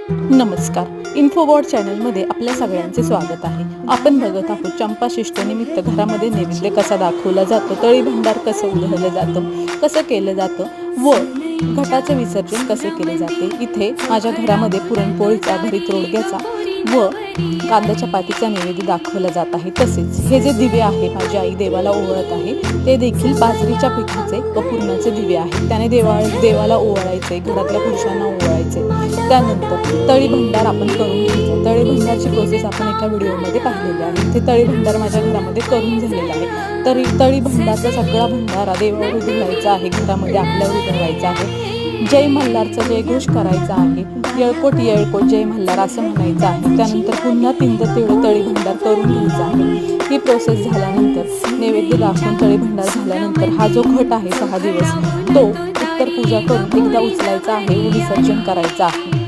नमस्कार. इन्फोबॉट चॅनलमध्ये आपल्या सगळ्यांचे स्वागत आहे. आपण बघत आहोत चंपाषष्ठीनिमित्त घरामध्ये नैवेद्य कसा दाखवला जातो, तळी भंडार कसं उधळलं जातं, कसं केलं जातं व घटाचे विसर्जन कसे केले जाते. इथे माझ्या घरामध्ये पुरणपोळीचा, भरीत रोडग्याचा व कांदा चपातीचा नैवेद्य दाखवला जात आहे. तसेच हे जे दिवे आहे माझी आई देवाला ओवाळत आहे ते देखील बाजरीच्या पिठाचे व पुरणाचे दिवे आहेत. त्याने देवाला ओवाळायचे, घरातल्या पुरुषांना ओवाळायचे. त्यानंतर तळी भंडार आपण करून घ्यायचं. तळी भंडारची प्रोसेस आपण एका व्हिडिओमध्ये पाहिलेली आहे. ते तळी भंडार माझ्या घरामध्ये करून झालेला आहे. तळी भंडारचा सगळा भंडारा देवावर उधळायचा आहे, घरामध्ये आपल्यावर उधळायचा आहे. जय मल्हारचा जयघोष करायचा आहे. येळकोट येळकोट जय मल्हार असं म्हणायचं आहे. त्यानंतर पुन्हा तेवढं तळी भंडार करून घ्यायचा आहे. ही प्रोसेस झाल्यानंतर नैवेद्य दाखवून तळी भंडार झाल्यानंतर हा जो घट आहे 6 दिवस तो उत्तर पूजा करून एकदा उचलायचा आहे व विसर्जन करायचं आहे.